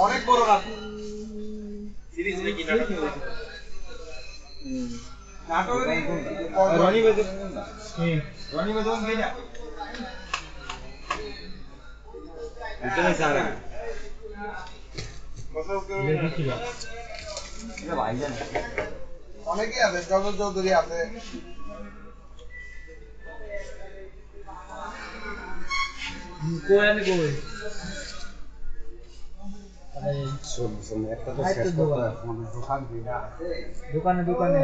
অনেক বড় নাটক সিরিজ নাকি নাটক নাটকের রনি বেদন রনি বেদন কেনা এটা সারা বসও করে এটা ভাই জানে অনেকেই আছে জগৎ চৌধুরী আছে কোয়ান গোল একটা তো শেষ করতে মানে দোকান দিনা দোকানে দোকানে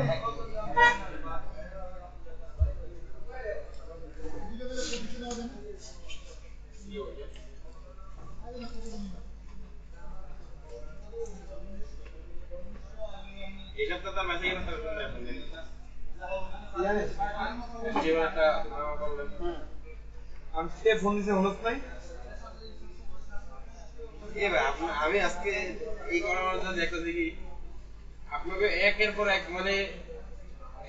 এই সপ্তাহে মেসেজ করতে হবে আপনি জীবনটা বললেন আমি ফোন দিতে হলো নাই এ ভাই আমি আজকে এই করার জন্য একটা দেখি আপনাকে একের পর এক মানে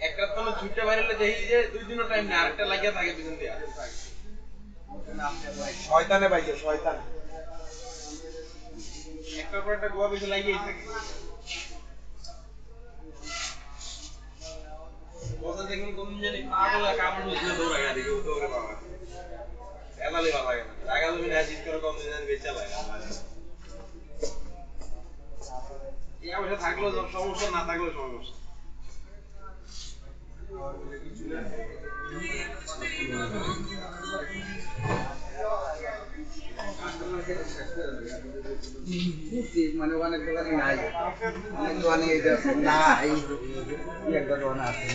একটা তো ছুটতে বাইরে দেখি যে দুই দিনও টাইম না আরেকটা লাগিয়ে থাকে পিছন দিয়ে শয়তানে পাইছে শয়তান একটার পর একটা গোয়া পিছু লাগিয়ে থাকে বসে দেখুন কোন জানি পাগল কামড় বুঝলে দৌড়ায় আর কেউ দৌড়ে বাবা এলালে ভালো লাগে না লাগালো বিনা জিত করে কম দিন বেচা লাগে এই অবস্থা থাকলেও সমস্যা না থাকলেও সমস্যা মানে অনেক দোকানে নাই অনেক দোকানে নাই একটা দোকান আছে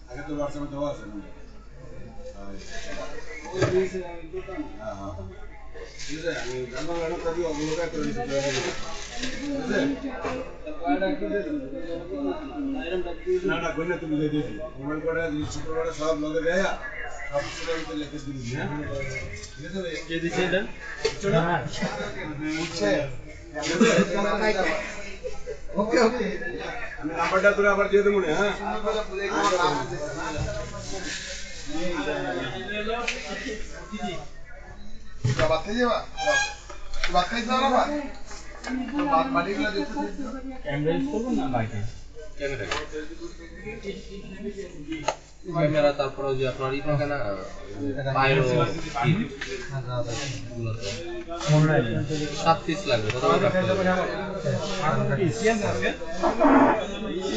আগে তো হোয়াটসঅ্যাপে দেওয়া আছে না ঠিক আছে আমি জানলাম এটা তাদের অবলোকন করে দিচ্ছি না না কই না তুমি দিয়ে দিয়েছি মোবাইল করে শুক্রবারে সব লগে দেয়া সব শুক্রবারে লিখে দিবি হ্যাঁ ঠিক আছে কে দিছে এটা হ্যাঁ বুঝছে ওকে ওকে আমি নাম্বারটা তোরে আবার দিয়ে দেব না হ্যাঁ বাত খাই যাবা বাত খাই যাও না বাত বাড়িগুলো দিতে ক্যামেরা ইউজ করব না বাইকে ক্যামেরা তারপর যে আপনার ই থাকে না পায়রো গুলো তো অনলাইন 7 পিস লাগবে কত টাকা রাখতে হবে 7 পিস আছে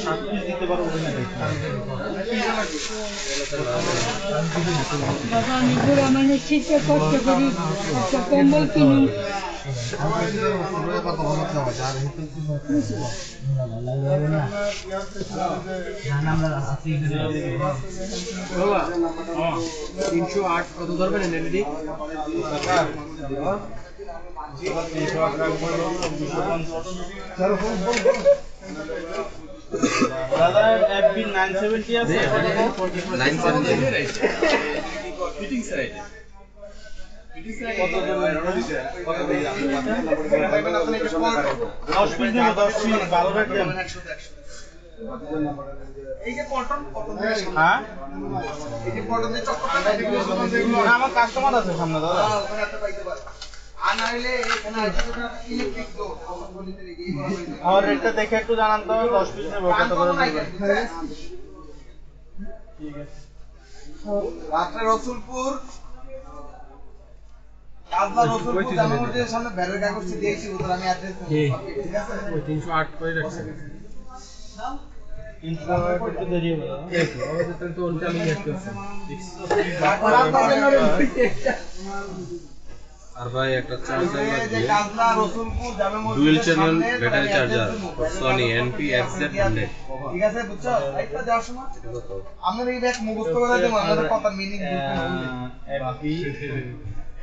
7 পিস দিতে পারবো না বাবা আমি পুরো মানে শীতে কষ্ট করি একটা কম্বল কিনি $308 কত ধরবেন এলইডি দাদা FB 970 আছে 970 ফিটিং সাইড কত দেবেন কত দেই পাইবেন আপনি 10 পিস নেব 10 পিস ভালো রাখবেন 100 এই যে কটন হ্যাঁ এই যে কটন দিয়ে চক্করটা দেখুন আমার কাস্টমার আছে সামনে দাদা ওখানে একটা পাইতে পারে আর না হলে এখানে আছে ইলেকট্রিক তো বলিতে রেখে আর রেটটা দেখে একটু জানান তো 10 পিস নেব কত করে দিবেন ঠিক আছে রাস্তা রসুলপুর কাজলা রসুলপুর জামা মসজিদের সামনে ব্যারের কাগজ দিয়েছি ওদের আমি অ্যাড্রেস ঠিক আছে ওই 308 করে রাখছি ইনস্টল করতে দেরি হবে না দেখো আমাদের তো ওটা আমি দেখতেছি আর ভাই একটা চার্জার লাগবে dual channel battery charger Sony NP XZ 100 ঠিক আছে বুঝছো একটা যাওয়ার সময় আমরা এই ব্যাগ মুখস্থ করে দেব আমাদের কথা মিনিং এফবি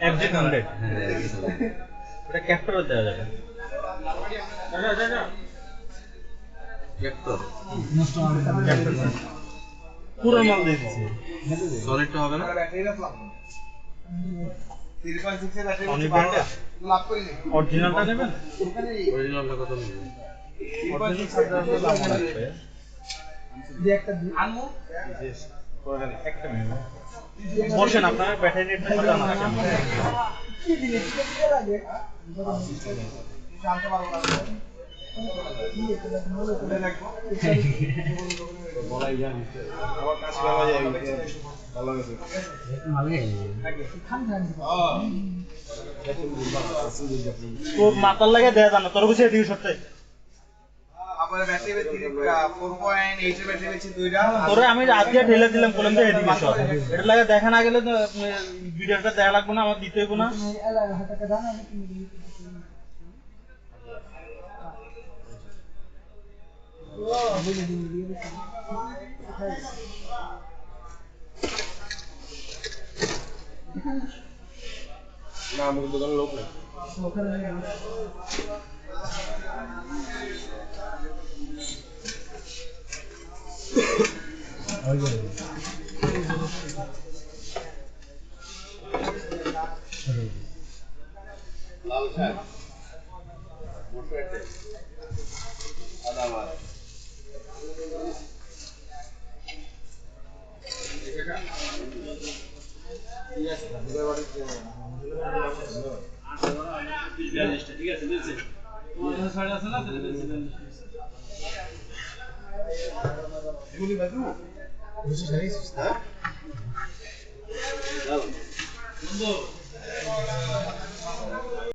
এফজেড 100 হ্যাঁ এটা ক্যাপচারও দেওয়া যাবে ক্যাপ্টর পুরো মাল দিয়ে দিছি সনিটা হবে না ব্যাটারি রাখলাম 3.6 এর ব্যাটারি অনেক ব্যাটারি লাভ করি নি অরিজিনালটা নেবেন অরিজিনালটা কত নেবে 3.6 এর দাম লাগবে যে একটা আনমু একটা মিনিট বসেন আপনার ব্যাটারি রেটটা কত আছে কি দিলে কি লাগে জানতে পারবো না বলাই জানি আমার কাছে বাবা যায় ভালো আছে তো মাতাল লাগে দেয়া জানো তোর বুঝে দিও সত্যি আবার ব্যাটারি 4.8 এর ব্যাটারি বেচি দুইটা তোরে আমি আজকে ঢেলে দিলাম বললাম যে এডুকেশন এটা লাগে দেখা না গেলে তো ভিডিওটা দেখা লাগবে না আমার দিতে হইব না না আমাদের দোকানে লোক নেই লাল শাক মুরফেটে আদা মাছ ঠিক আছে বুঝছি এগুলি বাজু বুঝছিস হ্যাঁ